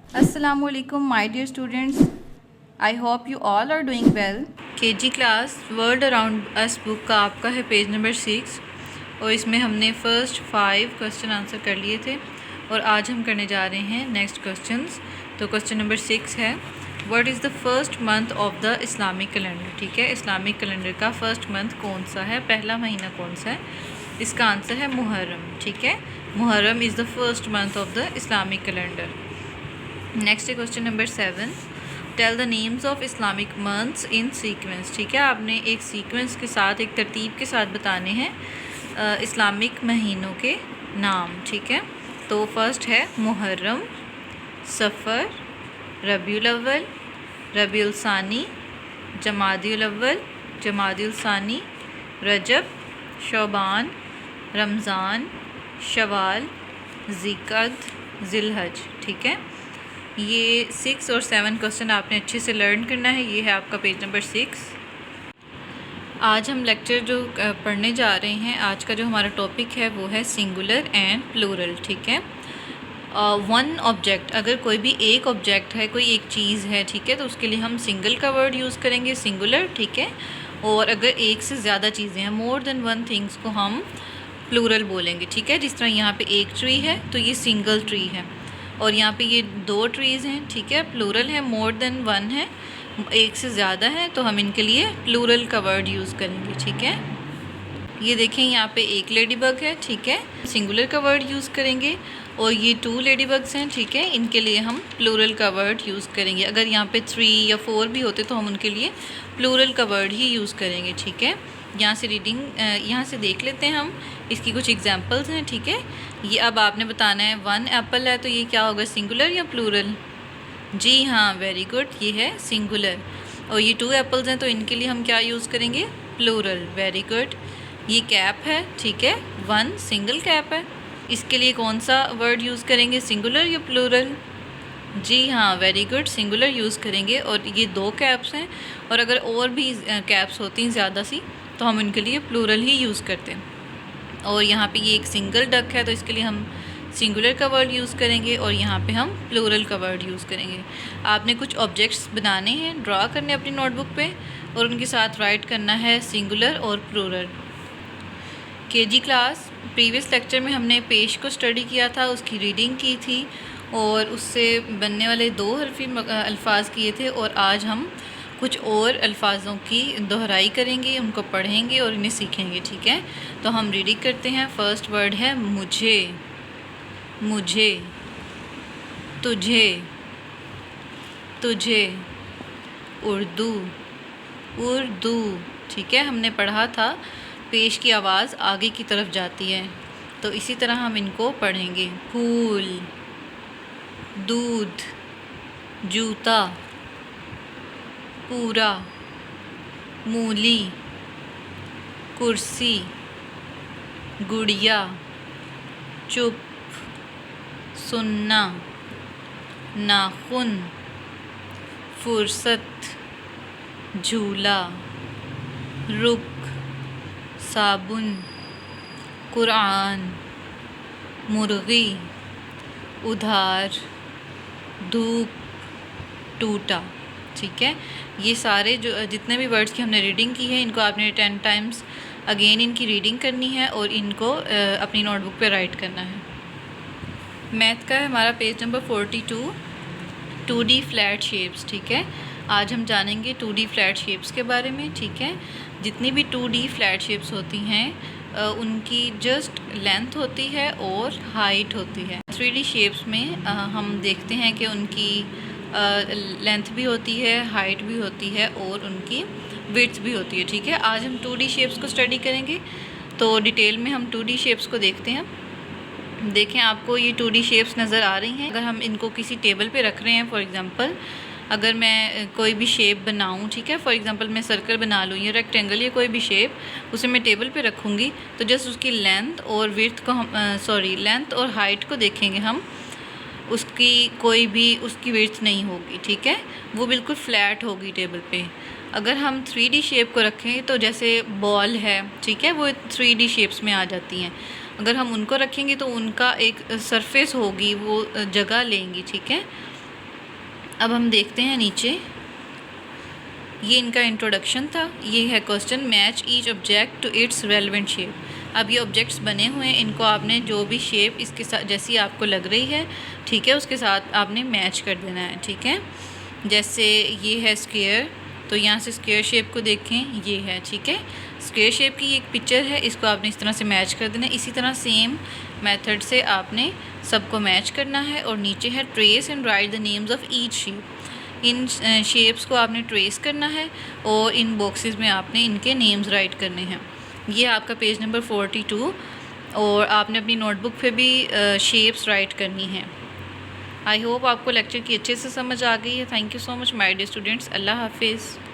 Assalamualaikum, my dear students. I hope you all are doing well. KG class world around us book का आपका है page number 6 और इसमें हमने first 5 question answer कर लिए थे और आज हम करने जा रहे हैं नेक्स्ट क्वेश्चंस। तो क्वेश्चन नंबर 6 है, what is the first month of the Islamic calendar. ठीक है, इस्लामिक कैलेंडर का फर्स्ट मंथ कौन सा है, पहला महीना कौन सा है। इसका आंसर है मुहर्रम। ठीक है, Muharram is the first month of the Islamic calendar. Next है question number 7, tell the names of Islamic months in sequence. ठीक है, आपने एक सीक्वेंस के साथ, एक तरतीब के साथ बताने हैं इस्लामिक महीनों के नाम। ठीक है, तो फर्स्ट है मुहर्रम, सफ़र, रबीउल अव्वल, रबीउल सानी, जमादिउल अव्वल, जमादिउल सानी, रजब, शौबान, रमज़ान, शवाल, ज़िलक़द, ज़िलहज। ठीक है, ये 6 और 7 क्वेश्चन आपने अच्छे से लर्न करना है। ये है आपका पेज नंबर 6। आज हम लेक्चर जो पढ़ने जा रहे हैं, आज का जो हमारा टॉपिक है वो है सिंगुलर एंड प्लूरल। ठीक है, वन ऑब्जेक्ट, अगर कोई भी एक ऑब्जेक्ट है, कोई एक चीज़ है, ठीक है, तो उसके लिए हम सिंगल का वर्ड यूज़ करेंगे, सिंगुलर। ठीक है, और अगर एक से ज़्यादा चीज़ें हैं, मोर देन वन थिंग्स, को हम प्लूरल बोलेंगे। ठीक है, जिस तरह यहाँ पे एक ट्री है तो ये सिंगल ट्री है, और यहाँ पे ये 2 ट्रीज़ हैं। ठीक है, प्लूरल है, मोर देन वन है, एक से ज़्यादा है, तो हम इनके लिए प्लूरल का वर्ड यूज़ करेंगे। ठीक है, ये देखें यहाँ पे एक लेडी बग है। ठीक है, सिंगुलर का वर्ड यूज़ करेंगे, और ये 2 लेडी बग्स हैं। ठीक है, इनके लिए हम प्लूरल का वर्ड यूज़ करेंगे। अगर यहाँ पे 3 या 4 भी होते तो हम उनके लिए प्लूरल का वर्ड ही यूज़ करेंगे। ठीक है, यहाँ से रीडिंग यहाँ से देख लेते हैं हम, इसकी कुछ एग्जांपल्स हैं। ठीक है, ये अब आपने बताना है 1 एप्पल है तो ये क्या होगा, सिंगुलर या प्लूरल। जी हाँ, वेरी गुड, ये है सिंगुलर। और ये 2 एप्पल्स हैं तो इनके लिए हम क्या यूज़ करेंगे, प्लूरल। Very good. ये कैप है, ठीक है, 1 सिंगल कैप है, इसके लिए कौन सा वर्ड यूज़ करेंगे, सिंगुलर या प्लूरल। जी हाँ, वेरी गुड, सिंगुलर यूज़ करेंगे। और ये 2 कैप्स हैं, और अगर और भी कैप्स होती हैं ज़्यादा सी तो हम इनके लिए प्लूरल ही यूज़ करते हैं। और यहाँ पे ये एक सिंगल डक है तो इसके लिए हम सिंगुलर का वर्ड यूज़ करेंगे, और यहाँ पे हम प्लूरल का वर्ड यूज़ करेंगे। आपने कुछ ऑब्जेक्ट्स बनाने हैं, ड्रा करने अपनी नोटबुक पे, और उनके साथ राइट करना है सिंगुलर और plural. KG class previous lecture में हमने पेश को स्टडी किया था, उसकी रीडिंग की थी, और उससे बनने वाले 2 हरफी अल्फाज किए थे, और आज हम कुछ और अल्फाजों की दोहराई करेंगे, उनको पढ़ेंगे और इन्हें सीखेंगे। ठीक है, तो हम रीडिंग करते हैं। फर्स्ट वर्ड है मुझे, मुझे, तुझे, तुझे, उर्दू, उर्दू। ठीक है, हमने पढ़ा था पेश की आवाज़ आगे की तरफ जाती है, तो इसी तरह हम इनको पढ़ेंगे। फूल, दूध, जूता, पूरा, मूली, कुर्सी, गुड़िया, चुप, सुन्ना, नाखून, फुर्सत, झूला, रुक, साबुन, कुरान, मुर्गी, उधार, धूप, टूटा। ठीक है, ये सारे जो जितने भी वर्ड्स की हमने रीडिंग की है, इनको आपने 10 टाइम्स अगेन इनकी रीडिंग करनी है और इनको अपनी नोटबुक पे राइट करना है। मैथ का है हमारा page number 42, 2D flat shapes. ठीक है, आज हम जानेंगे 2D फ्लैट शेप्स के बारे में। ठीक है, जितनी भी 2D फ्लैट शेप्स होती हैं उनकी जस्ट लेंथ होती है और हाइट होती है। 3D शेप्स में हम देखते हैं कि उनकी लेंथ भी होती है, हाइट भी होती है, और उनकी विड्थ भी होती है। ठीक है, आज हम 2D शेप्स को स्टडी करेंगे, तो डिटेल में हम 2D शेप्स को देखते हैं। देखें, आपको ये 2D शेप्स नज़र आ रही हैं। अगर हम इनको किसी टेबल पे रख रहे हैं, फॉर एग्ज़ाम्पल अगर मैं कोई भी शेप बनाऊं, ठीक है, फॉर एग्ज़ाम्पल मैं सर्कल बना लूँ या रेक्टेंगल या कोई भी शेप, उसे मैं टेबल पे रखूँगी, तो जस्ट उसकी लेंथ और विड्थ को हम लेंथ और हाइट को देखेंगे हम, उसकी कोई भी उसकी विड्थ नहीं होगी। ठीक है, वो बिल्कुल फ्लैट होगी टेबल पे। अगर हम 3D शेप को रखें तो जैसे बॉल है, ठीक है, वो 3D शेप्स में आ जाती हैं। अगर हम उनको रखेंगे तो उनका एक सरफेस होगी, वो जगह लेंगी। ठीक है, अब हम देखते हैं नीचे, ये इनका इंट्रोडक्शन था। ये है question, match each object to its relevant shape. अब ये ऑब्जेक्ट्स बने हुए हैं, इनको आपने जो भी शेप इसके साथ जैसी आपको लग रही है, ठीक है, उसके साथ आपने मैच कर देना है, ठीक है। जैसे ये है स्क्वायर, तो यहाँ से स्क्वायर शेप को देखें, ये है, ठीक है, स्क्वायर शेप की एक पिक्चर है, इसको आपने इस तरह से मैच कर देना है। इसी तरह सेम मेथड से आपने सबको मैच करना है। और नीचे है trace and right the names of each shape. In shapes को आपने ट्रेस करना है और इन बॉक्सेस में आपने इनके नेम्स राइट करने हैं। ये आपका पेज नंबर 42, और आपने अपनी नोटबुक पे भी शेप्स राइट करनी है। आई होप आपको लेक्चर की अच्छे से समझ आ गई है। Thank you so much my dear students. अल्लाह हाफिज़।